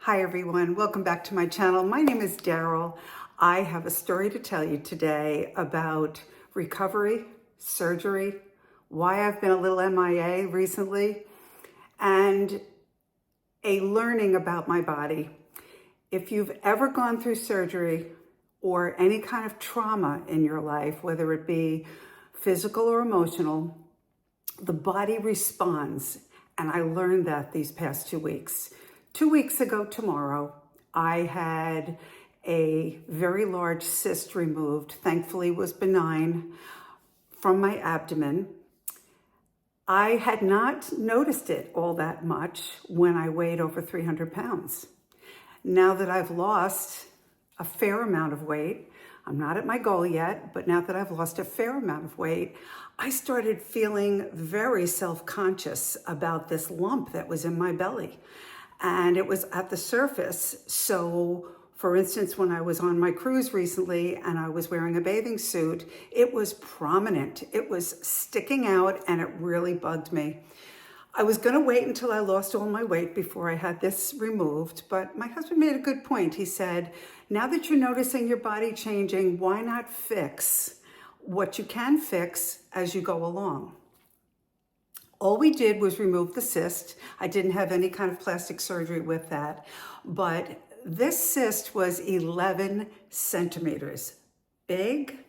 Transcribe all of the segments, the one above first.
Hi everyone, welcome back to my channel. My name is Daryl. I have a story to tell you today about recovery, surgery, why I've been a little MIA recently, and a learning about my body. If you've ever gone through surgery or any kind of trauma in your life, whether it be physical or emotional, the body responds, and I learned that these past 2 weeks. 2 weeks ago tomorrow, I had a very large cyst removed, thankfully it was benign, from my abdomen. I had not noticed it all that much when I weighed over 300 pounds. Now that I've lost a fair amount of weight, I'm not at my goal yet, but now that I've lost a fair amount of weight, I started feeling very self-conscious about this lump that was in my belly. And it was at the surface. So for instance, when I was on my cruise recently and I was wearing a bathing suit, it was prominent. It was sticking out and it really bugged me. I was gonna wait until I lost all my weight before I had this removed, but my husband made a good point. He said, now that you're noticing your body changing, why not fix what you can fix as you go along? All we did was remove the cyst. I didn't have any kind of plastic surgery with that, but this cyst was 11 centimeters, big,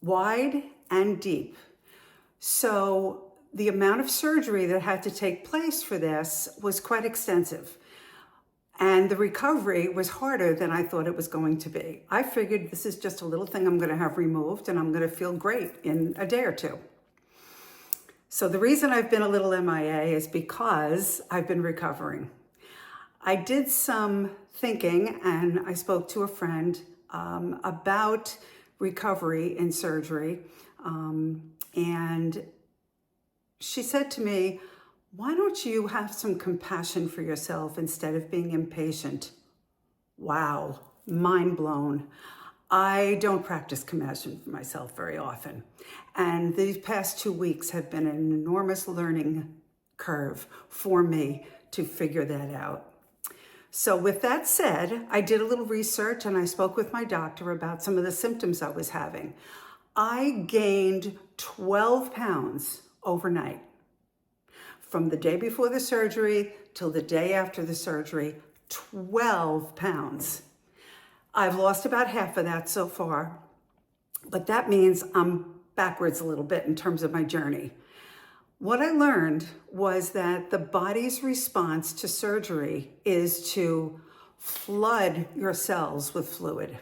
wide, and deep. So the amount of surgery that had to take place for this was quite extensive. And the recovery was harder than I thought it was going to be. I figured this is just a little thing I'm gonna have removed and I'm gonna feel great in a day or two. So the reason I've been a little MIA is because I've been recovering. I did some thinking and I spoke to a friend about recovery in surgery. And she said to me, why don't you have some compassion for yourself instead of being impatient? Wow, mind blown. I don't practice compassion for myself very often. And these past 2 weeks have been an enormous learning curve for me to figure that out. So with that said, I did a little research and I spoke with my doctor about some of the symptoms I was having. I gained 12 pounds overnight. From the day before the surgery till the day after the surgery, 12 pounds. I've lost about half of that so far, but that means I'm backwards a little bit in terms of my journey. What I learned was that the body's response to surgery is to flood your cells with fluid.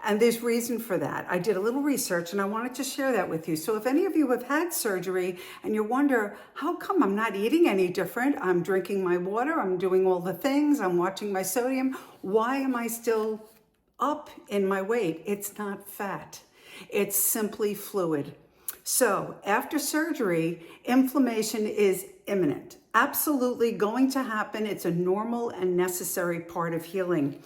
And there's reason for that. I did a little research and I wanted to share that with you. So if any of you have had surgery and you wonder, how come I'm not eating any different? I'm drinking my water, I'm doing all the things, I'm watching my sodium. Why am I still up in my weight? It's not fat. It's simply fluid. So after surgery, inflammation is imminent. Absolutely going to happen. It's a normal and necessary part of healing.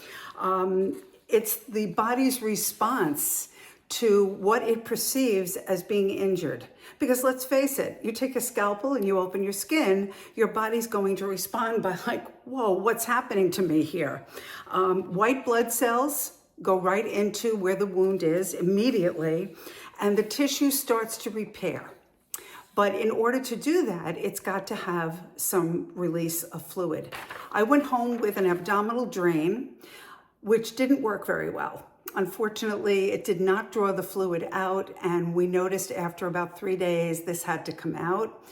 It's the body's response to what it perceives as being injured. Because let's face it, you take a scalpel and you open your skin, your body's going to respond by like, whoa, what's happening to me here? White blood cells go right into where the wound is immediately, and the tissue starts to repair. But in order to do that, it's got to have some release of fluid. I went home with an abdominal drain, which didn't work very well. Unfortunately, it did not draw the fluid out, and we noticed after about 3 days, this had to come out.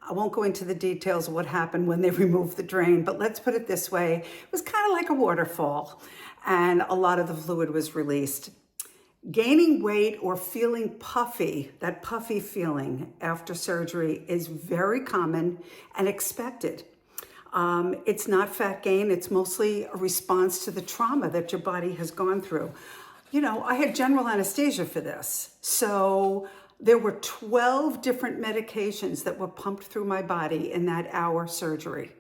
I won't go into the details of what happened when they removed the drain, but let's put it this way. It was kind of like a waterfall, and a lot of the fluid was released. Gaining weight or feeling puffy, that puffy feeling after surgery is very common and expected. It's not fat gain, it's mostly a response to the trauma that your body has gone through. You know, I had general anesthesia for this. So there were 12 different medications that were pumped through my body in that hour surgery.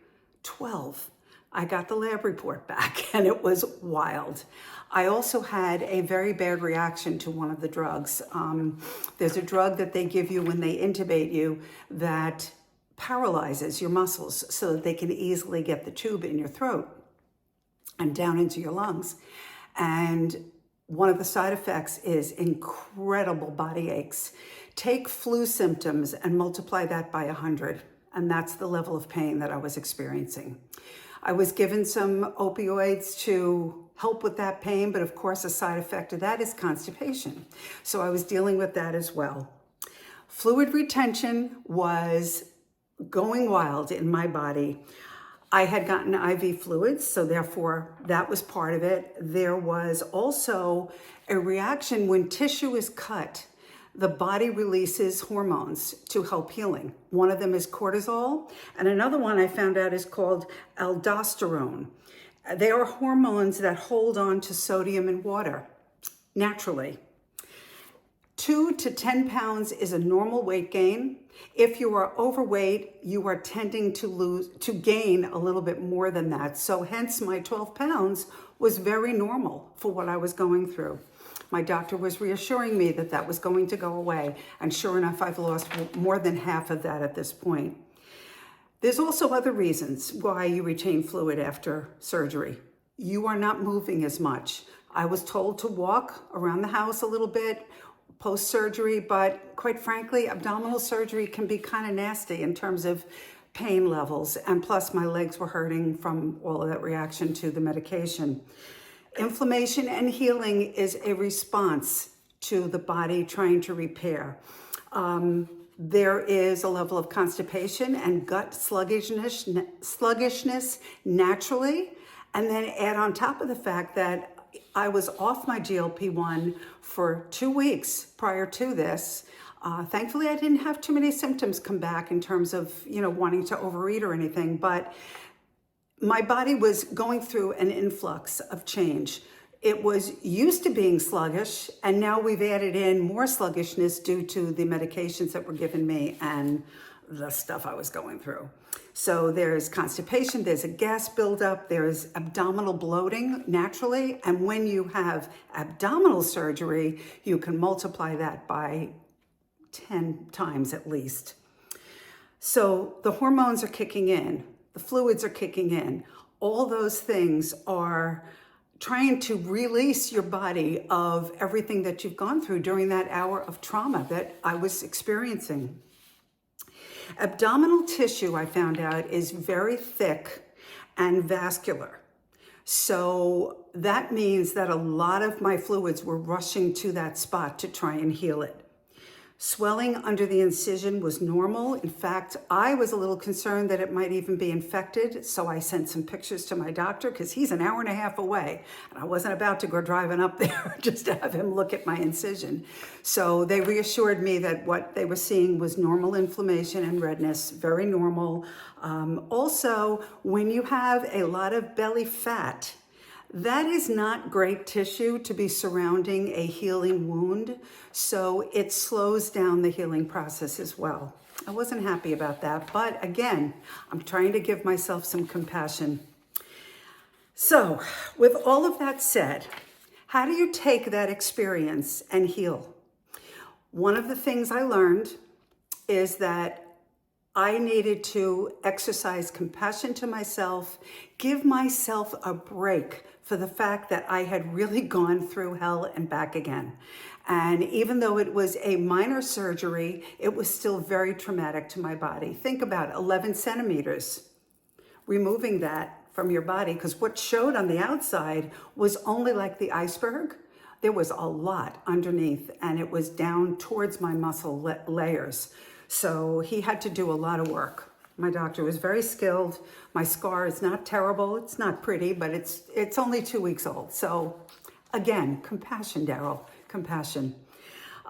12. I got the lab report back and it was wild. I also had a very bad reaction to one of the drugs. There's a drug that they give you when they intubate you that paralyzes your muscles so that they can easily get the tube in your throat. and down into your lungs. And one of the side effects is incredible body aches. Take flu symptoms and multiply that by 100, and that's the level of pain that I was experiencing. I was given some opioids to help with that pain, but of course a side effect of that is constipation. So I was dealing with that as well. Fluid retention was going wild in my body. I had gotten IV fluids, so therefore that was part of it. There was also a reaction when tissue is cut. The body releases hormones to help healing. One of them is cortisol, and another one I found out is called aldosterone. They are hormones that hold on to sodium in water naturally. 2 to 10 pounds is a normal weight gain. If you are overweight, you are tending to gain a little bit more than that. So hence my 12 pounds was very normal for what I was going through. My doctor was reassuring me that that was going to go away. And sure enough, I've lost more than half of that at this point. There's also other reasons why you retain fluid after surgery. You are not moving as much. I was told to walk around the house a little bit post-surgery, but quite frankly, abdominal surgery can be kind of nasty in terms of pain levels. And plus my legs were hurting from all of that reaction to the medication. Inflammation and healing is a response to the body trying to repair. There is a level of constipation and gut sluggishness naturally. And then add on top of the fact that I was off my GLP1 for 2 weeks prior to this. Thankfully, I didn't have too many symptoms come back in terms of, wanting to overeat or anything, but my body was going through an influx of change. It was used to being sluggish, and now we've added in more sluggishness due to the medications that were given me and the stuff I was going through. So there's constipation, there's a gas buildup, there's abdominal bloating naturally, and when you have abdominal surgery, you can multiply that by 10 times at least. So the hormones are kicking in, the fluids are kicking in. All those things are trying to release your body of everything that you've gone through during that hour of trauma that I was experiencing. Abdominal tissue, I found out, is very thick and vascular. So that means that a lot of my fluids were rushing to that spot to try and heal it. Swelling under the incision was normal. In fact, I was a little concerned that it might even be infected, so I sent some pictures to my doctor because he's an hour and a half away, and I wasn't about to go driving up there just to have him look at my incision. So they reassured me that what they were seeing was normal inflammation and redness, very normal. Also, when you have a lot of belly fat, that is not great tissue to be surrounding a healing wound, so it slows down the healing process as well. I wasn't happy about that, but again, I'm trying to give myself some compassion. So, with all of that said, how do you take that experience and heal? One of the things I learned is that I needed to exercise compassion to myself, give myself a break for the fact that I had really gone through hell and back again. And even though it was a minor surgery, it was still very traumatic to my body. Think about 11 centimeters, removing that from your body, because what showed on the outside was only like the iceberg. There was a lot underneath, and it was down towards my muscle layers. So he had to do a lot of work. My doctor was very skilled. My scar is not terrible. It's not pretty, but it's only 2 weeks old. So again, compassion, Daryl, compassion.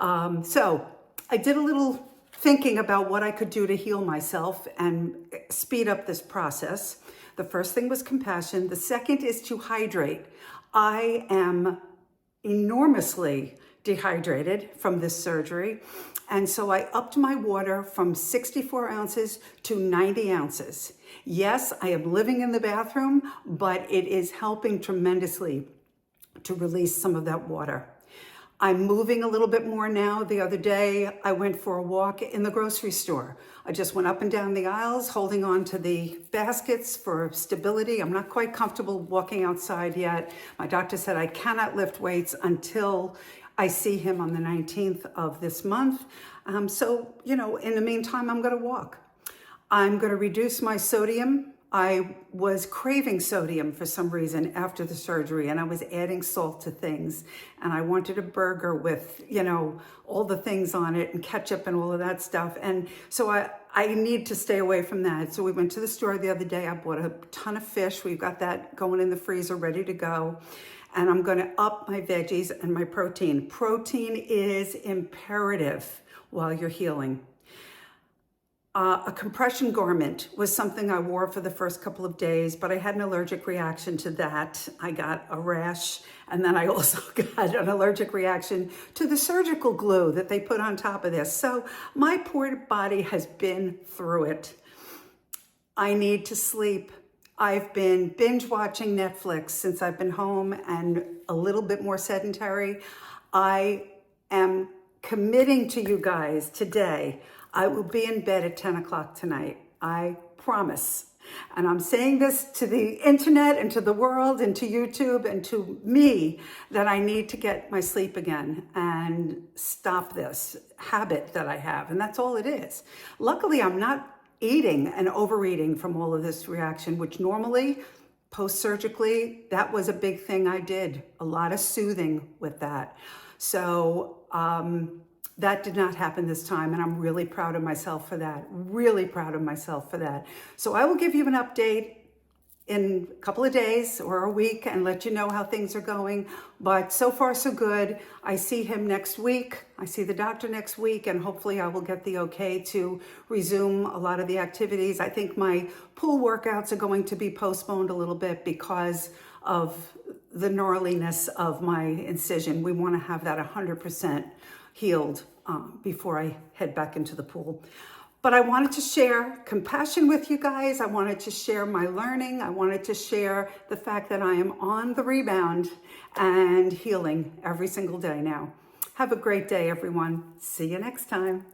So I did a little thinking about what I could do to heal myself and speed up this process. The first thing was compassion. The second is to hydrate. I am enormously dehydrated from this surgery. And so I upped my water from 64 ounces to 90 ounces. Yes, I am living in the bathroom, but it is helping tremendously to release some of that water. I'm moving a little bit more now. The other day, I went for a walk in the grocery store. I just went up and down the aisles, holding on to the baskets for stability. I'm not quite comfortable walking outside yet. My doctor said I cannot lift weights until I see him on the 19th of this month. So, in the meantime, I'm going to walk. I'm going to reduce my sodium. I was craving sodium for some reason after the surgery, and I was adding salt to things, and I wanted a burger with, all the things on it and ketchup and all of that stuff. And so I need to stay away from that. So we went to the store the other day. I bought a ton of fish. We've got that going in the freezer, ready to go. And I'm going to up my veggies and my protein. Protein is imperative while you're healing. A compression garment was something I wore for the first couple of days, but I had an allergic reaction to that. I got a rash, and then I also got an allergic reaction to the surgical glue that they put on top of this. So my poor body has been through it. I need to sleep. I've been binge watching Netflix since I've been home and a little bit more sedentary. I am committing to you guys today. I will be in bed at 10 o'clock tonight. I promise. And I'm saying this to the internet and to the world and to YouTube and to me, that I need to get my sleep again and stop this habit that I have. And that's all it is. Luckily, I'm not eating and overeating from all of this reaction, which normally, post-surgically, that was a big thing I did. A lot of soothing with that. So, that did not happen this time, and I'm really proud of myself for that. Really proud of myself for that. So I will give you an update in a couple of days or a week and let you know how things are going. But so far, so good. I see him next week. I see the doctor next week, and hopefully I will get the okay to resume a lot of the activities. I think my pool workouts are going to be postponed a little bit because of the gnarliness of my incision. We want to have that 100% healed before I head back into the pool. But I wanted to share compassion with you guys. I wanted to share my learning. I wanted to share the fact that I am on the rebound and healing every single day now. Have a great day, everyone. See you next time.